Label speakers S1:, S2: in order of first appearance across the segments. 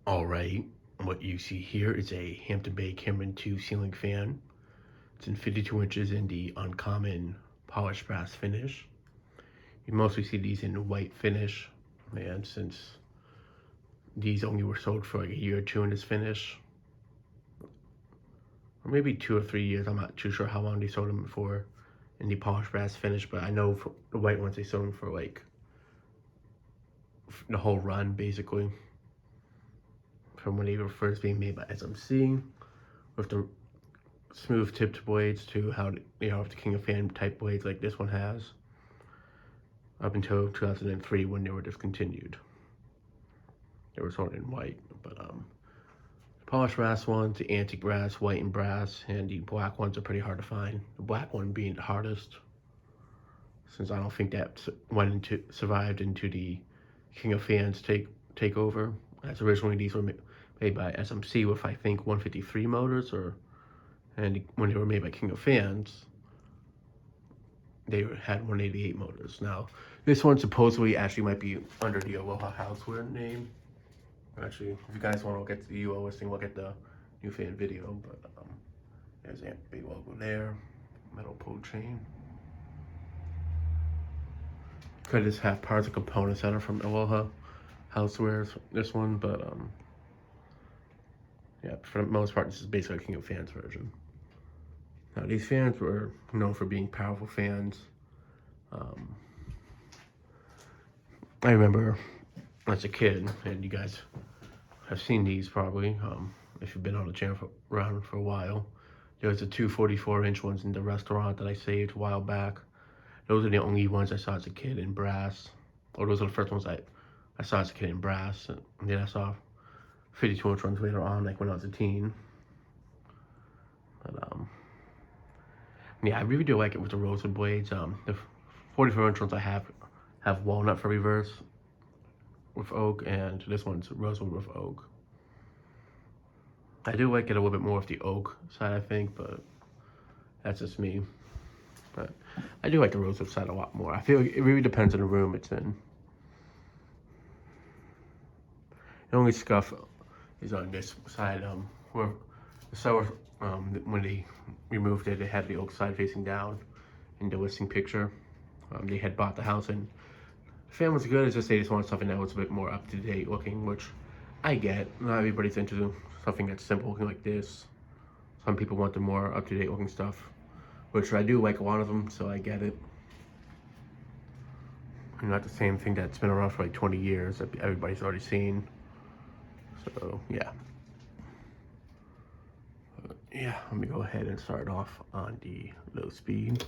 S1: Alright, what you see here is a Hampton Bay Cameron 2 ceiling fan. It's in 52 inches in the uncommon polished brass finish. You mostly see these in white finish, and since these only were sold for like a year or two in this finish, or maybe 2 or 3 years, I'm not too sure how long they sold them for in the polished brass finish, but I know for the white ones they sold them for like the whole run basically, from when they were first being made by SMC with the smooth tipped blades to how the King of Fan type blades like this one has, up until 2003 when they were discontinued. They were sold in white, but the polished brass ones, the antique brass, white and brass, and the black ones are pretty hard to find. The black one being the hardest, since I don't think that survived into the King of Fans takeover. As originally these were made by SMC with I think 153 motors, and when they were made by King of Fans, they had 188 motors. Now, this one supposedly actually might be under the Aloha Houseware name. Actually, if you guys want to look at the UO listing, look at the new fan video. But there's a big logo there, metal pull chain. Could just have parts and components that are from Aloha Houseware, this one, but yeah, for the most part, this is basically a King of Fans version. Now, these fans were known for being powerful fans. I remember as a kid, and you guys have seen these probably, if you've been on the channel around for a while. There was the two 44-inch ones in the restaurant that I saved a while back. Those are the only ones I saw as a kid in brass. Or those are the first ones I saw as a kid in brass. And then I saw 52-inch ones later on, like when I was a teen. But yeah, I really do like it with the Rosewood blades. The 44-inch ones I have walnut for reverse with oak, and this one's Rosewood with oak. I do like it a little bit more with the oak side, I think, but that's just me. But I do like the Rosewood side a lot more. I feel like it really depends on the room it's in. The only scuff is on this side, where the seller, when they removed it, it had the oak side facing down in the listing picture. They had bought the house, and the fan was good. It's just they just wanted something that was a bit more up to date looking, which I get. Not everybody's into something that's simple looking like this. Some people want the more up to date looking stuff, which I do like a lot of them, so I get it. And not the same thing that's been around for like 20 years that everybody's already seen. So yeah. Yeah, let me go ahead and start off on the low speed.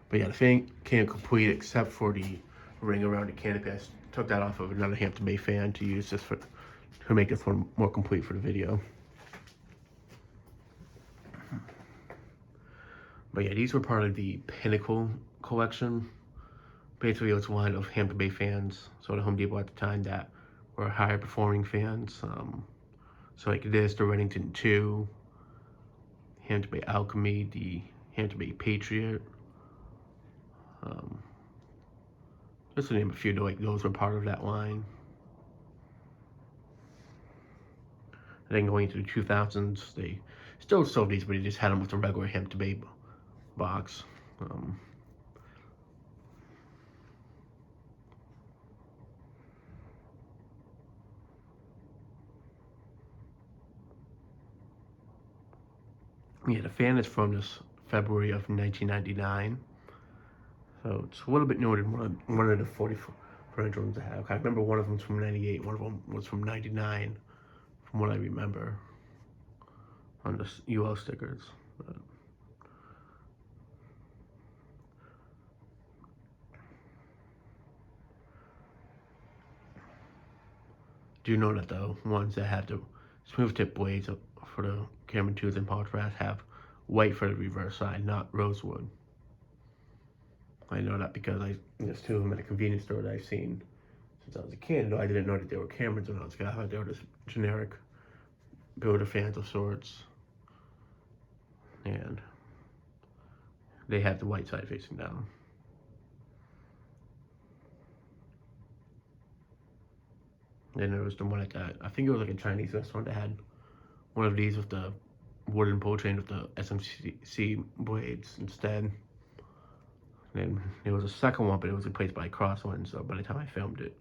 S1: But yeah, the fan came complete except for the ring around the canopy. I took that off of another Hampton Bay fan to use this to make this one more complete for the video. But yeah, these were part of the Pinnacle collection. Basically, it was one of Hampton Bay fans, so the Home Depot at the time, that were higher performing fans. So like this, the Reddington 2, Hampton Bay Alchemy, the Hampton Bay Patriot. Just to name a few, like those were part of that line. And then going into the 2000s, they still sold these, but they just had them with the regular Hampton Bay box. Yeah, the fan is from this February of 1999. So it's a little bit newer than one of the 44-inch ones I have. I remember one of them's from 98, one of them was from 99, from what I remember on the UL stickers. But do know that the ones that have the smooth tip blades for the Cameron 2s and polished brass have white for the reverse side, not rosewood. I know that because there's two of them at a convenience store that I've seen since I was a kid. I didn't know that they were Camerons when I was a kid. I thought they were just generic builder fans of sorts. And they have the white side facing down. And there was the one at that, I think it was like a Chinese restaurant that had one of these with the wooden pull chain with the SMC blades instead. And there was a second one, but it was replaced by a crosswind, so by the time I filmed it.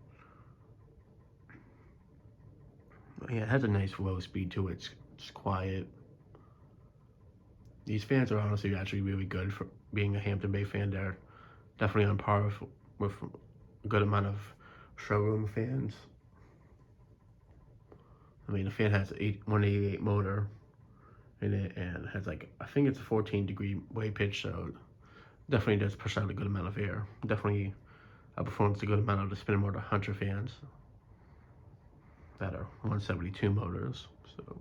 S1: Yeah, it has a nice low speed to it. It's quiet. These fans are honestly actually really good for being a Hampton Bay fan. They're definitely on par with a good amount of showroom fans. I mean, the fan has 188 motor in it and has like, I think it's a 14-degree wave pitch, so definitely does push out a good amount of air. Definitely outperforms a good amount of the spin motor Hunter fans that are 172 motors. So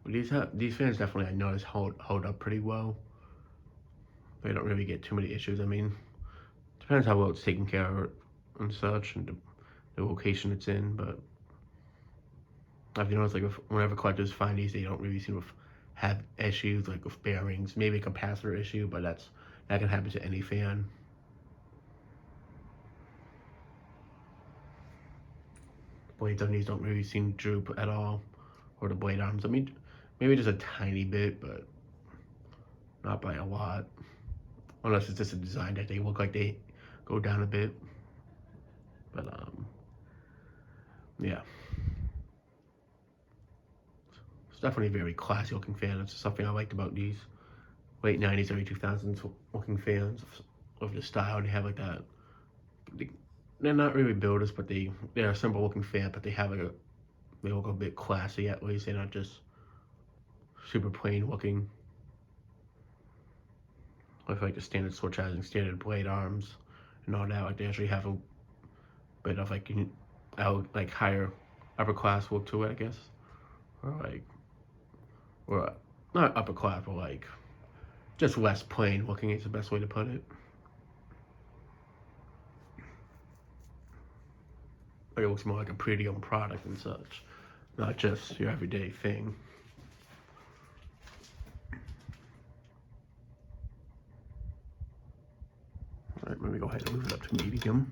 S1: these fans definitely, I noticed, hold up pretty well. They don't really get too many issues. I mean, depends how well it's taken care of and such, and the location it's in. But I've noticed like whenever collectors find these, they don't really seem to have issues like with bearings. Maybe a capacitor issue, but that can happen to any fan. Blades on these don't really seem to droop at all, or the blade arms. I mean, maybe just a tiny bit, but not by a lot. Unless it's just a design that they look like they go down a bit. But yeah. It's definitely a very classy looking fan. It's something I liked about these late 90s, early 2000s looking fans of the style. They have like that. They're not really builders, but they're a simple looking fan, but they have like they look a bit classy at least. They're not just super plain looking. With like the standard switch housing, standard blade arms, and all that. Like they actually have a bit of like higher upper class look to it, I guess, or not upper class, but like just less plain looking is the best way to put it. Like it looks more like a premium product and such, not just your everyday thing. All right, let me go ahead and move it up to medium.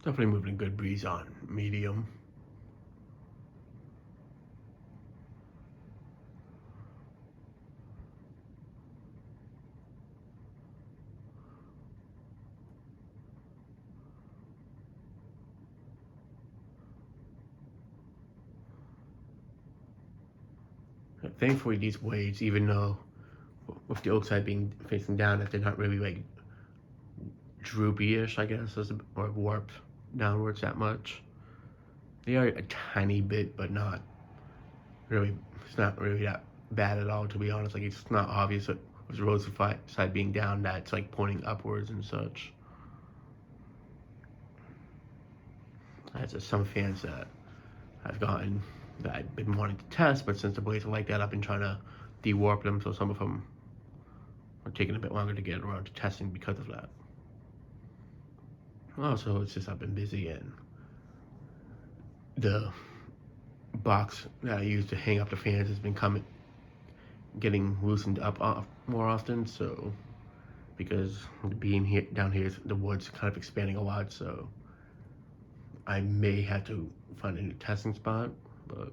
S1: Definitely moving a good breeze on medium. Thankfully, these blades, even though with the oak side being facing down, that they're not really like droopy-ish, I guess, or warped downwards that much. They are a tiny bit, but not really. It's not really that bad at all, to be honest. Like it's not obvious with the Rosewood side being down that it's like pointing upwards and such. As just some fans that I've gotten that I've been wanting to test, but since the blades are like that, I've been trying to de-warp them, so some of them are taking a bit longer to get around to testing because of that. Also, it's just I've been busy and the box that I use to hang up the fans has been getting loosened up more often, so because the beam here down here, the wood's kind of expanding a lot, so I may have to find a new testing spot, but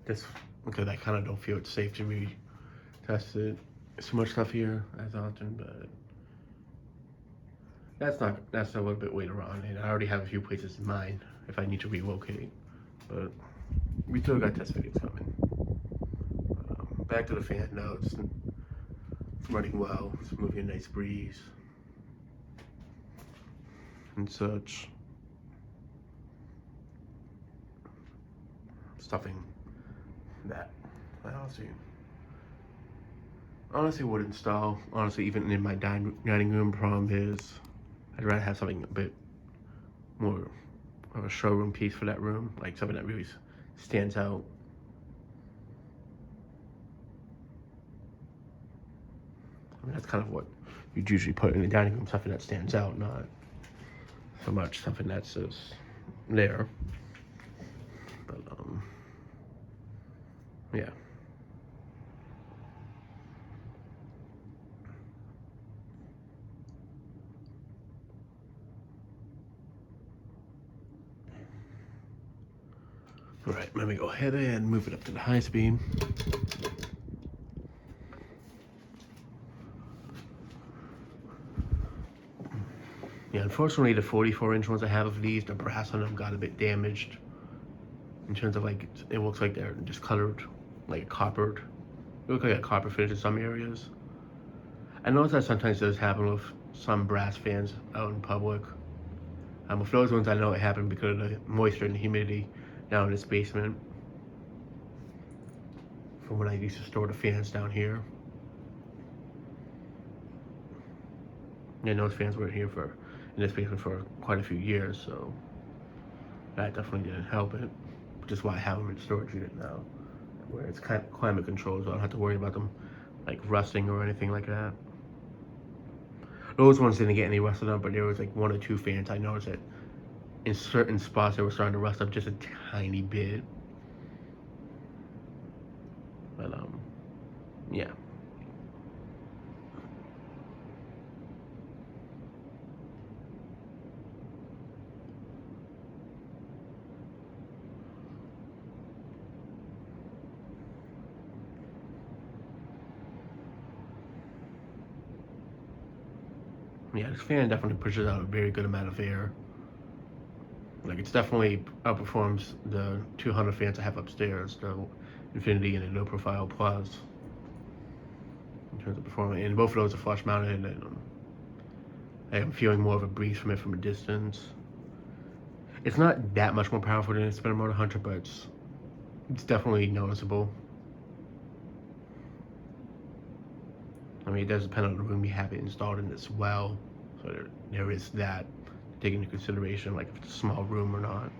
S1: just because I kind of don't feel it's safe to retest it. So much stuff here as often, but that's a little bit later on, and I already have a few places in mind if I need to relocate, but we still got test videos coming. Back to the fan notes. It's running well. It's moving a nice breeze and such. stuffing that I honestly would install. Honestly, even in my dining room, problem is I'd rather have something a bit more of a showroom piece for that room, like something that really stands out. I mean, that's kind of what you'd usually put in the dining room, something that stands out, not so much something that's just there. But yeah. All right, let me go ahead and move it up to the high speed. Yeah, unfortunately, the 44-inch ones I have of these, the brass on them got a bit damaged. In terms of like, it looks like they're just colored, like coppered. It looks like a copper finish in some areas. I notice that sometimes does happen with some brass fans out in public. With those ones, I know it happened because of the moisture and the humidity down in this basement. From when I used to store the fans down here. Yeah, those fans were in this basement for quite a few years, so that definitely didn't help it. Which is why I have them in the storage unit now, where it's kind of climate controlled, so I don't have to worry about them like rusting or anything like that. Those ones didn't get any rust on them, but there was like 1 or 2 fans I noticed that in certain spots they were starting to rust up just a tiny bit. But yeah. Yeah, this fan definitely pushes out a very good amount of air. Like, it's definitely outperforms the 200 fans I have upstairs, the Infinity and the Low Profile Plus, in terms of performance. And both of those are flush mounted, and I am feeling more of a breeze from it from a distance. It's not that much more powerful than a Spinner Motor Hunter, but it's definitely noticeable. I mean, it does depend on the room you have it installed in as well. So there is that to take into consideration, like if it's a small room or not.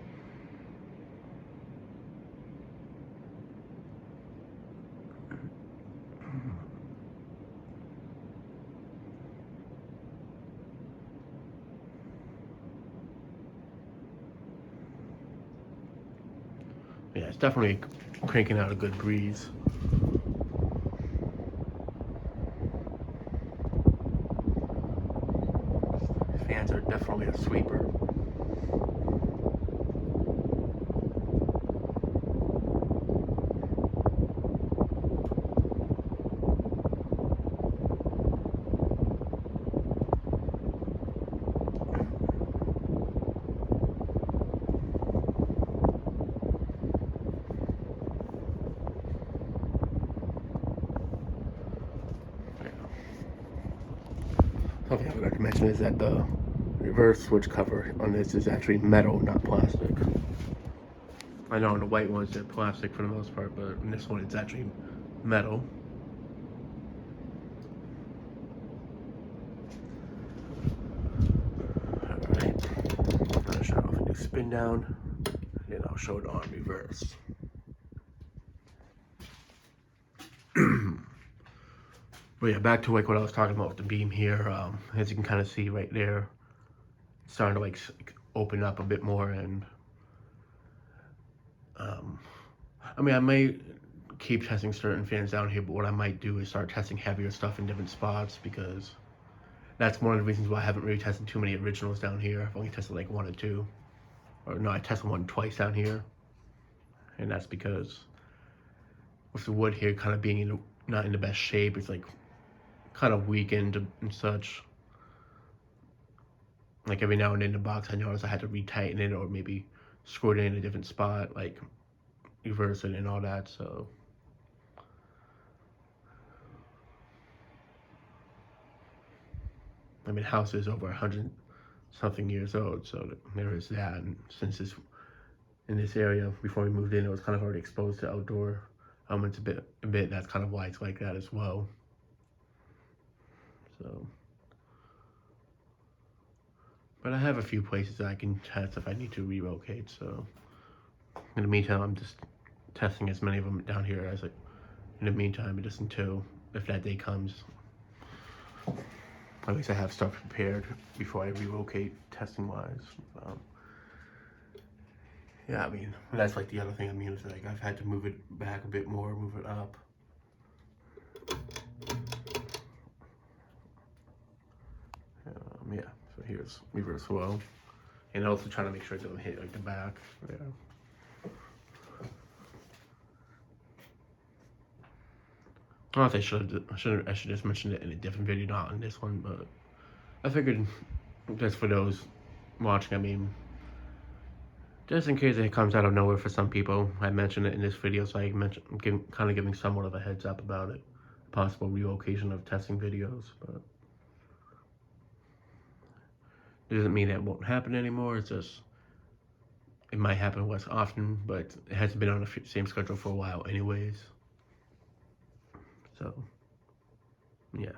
S1: Yeah, it's definitely cranking out a good breeze. Fans are definitely a sweeper. Something I forgot to mention is that the reverse switch cover on this is actually metal, not plastic. I know on the white ones they're plastic for the most part, but in this one it's actually metal. Alright, I'm gonna shut off and do spin down, and I'll show it on reverse. But yeah, back to like what I was talking about with the beam here. As you can kind of see right there, it's starting to like open up a bit more, and I mean, I may keep testing certain fans down here, but what I might do is start testing heavier stuff in different spots, because that's one of the reasons why I haven't really tested too many originals down here. I've only tested like 1 or 2, or no, I tested 1 twice down here, and that's because with the wood here kind of being not in the best shape, it's like kind of weakened and such. Like every now and then in the box, I noticed I had to retighten it or maybe screw it in a different spot, like reverse it and all that. So I mean, house is over 100 something years old, so there is that. And since in this area before we moved in, it was kind of already exposed to outdoor elements a bit. That's kind of why it's like that as well. So, but I have a few places that I can test if I need to relocate. So, in the meantime, I'm just testing as many of them down here as in the meantime, just until if that day comes. At least I have stuff prepared before I relocate, testing wise. Yeah, I mean, that's like the other thing. I mean, it's like I've had to move it back a bit more, move it up. Yeah, so here's reverse flow. And also trying to make sure it doesn't hit like the back. Yeah. Honestly, I should just mention it in a different video, not in this one, but I figured just for those watching, I mean, just in case it comes out of nowhere for some people, I mentioned it in this video, so I mentioned kind of giving somewhat of a heads up about it, possible relocation of testing videos, but it doesn't mean that won't happen anymore. It's just it might happen less often, but it hasn't been on the same schedule for a while anyways. So, yeah.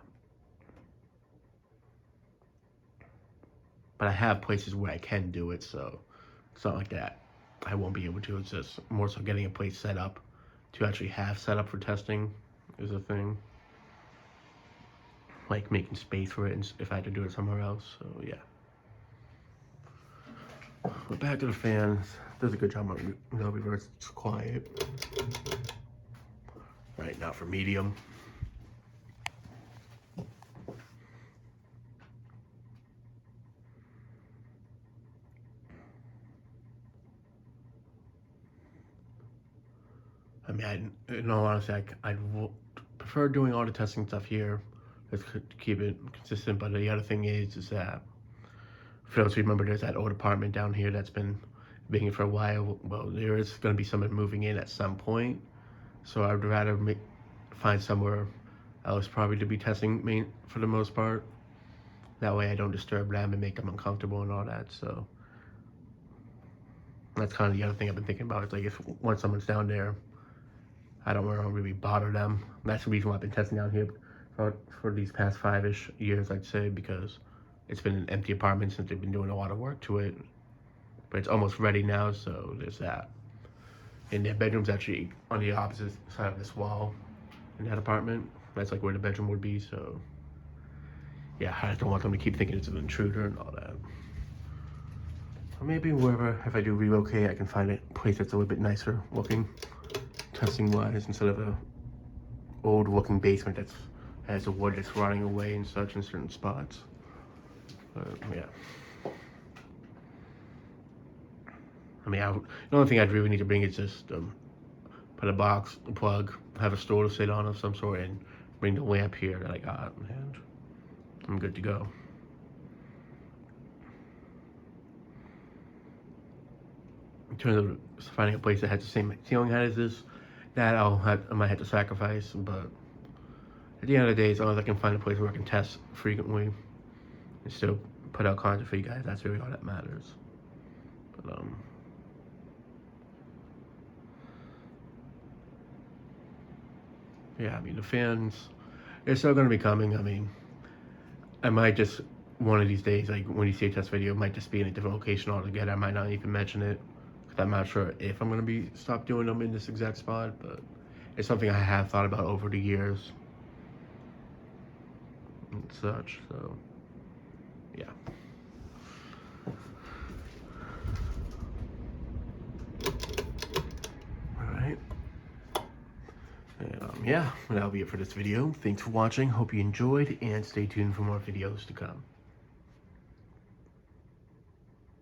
S1: But I have places where I can do it, so it's not like that I won't be able to. It's just more so getting a place set up to actually have set up for testing is a thing. Like making space for it, and if I had to do it somewhere else. So yeah. But back to the fans. Does a good job on reverse. It's quiet. Right now for medium. I mean, in all honesty, I'd prefer doing all the testing stuff here. Let's keep it consistent. But the other thing is that for those who remember, there's that old apartment down here that's been being for a while. Well, there is going to be someone moving in at some point, so I'd rather find somewhere else probably to be testing me for the most part. That way I don't disturb them and make them uncomfortable and all that. So that's kind of the other thing I've been thinking about. It's like if once someone's down there, I don't want to really bother them. That's the reason why I've been testing down here for these past 5-ish years, I'd say, because it's been an empty apartment since they've been doing a lot of work to it. But it's almost ready now, so there's that. And their bedroom's actually on the opposite side of this wall in that apartment. That's like where the bedroom would be, so yeah, I just don't want them to keep thinking it's an intruder and all that. Or maybe wherever, if I do relocate, I can find a place that's a little bit nicer looking, testing wise, instead of a old looking basement that has the wood that's rotting away and such in certain spots. But yeah. I mean, the only thing I'd really need to bring is just put a box, a plug, have a stool to sit on of some sort, and bring the lamp here that I got, and I'm good to go. In terms of finding a place that has the same ceiling height as this, that I might have to sacrifice, but at the end of the day, as long as I can find a place where I can test frequently and still put out content for you guys, that's really all that matters. But yeah, I mean, the fans, they're still going to be coming. I mean, I might just, one of these days, like when you see a test video, it might just be in a different location altogether. I might not even mention it, because I'm not sure if I'm going to stop doing them in this exact spot, but it's something I have thought about over the years and such, so yeah. Alright. Yeah, that'll be it for this video. Thanks for watching. Hope you enjoyed, and stay tuned for more videos to come.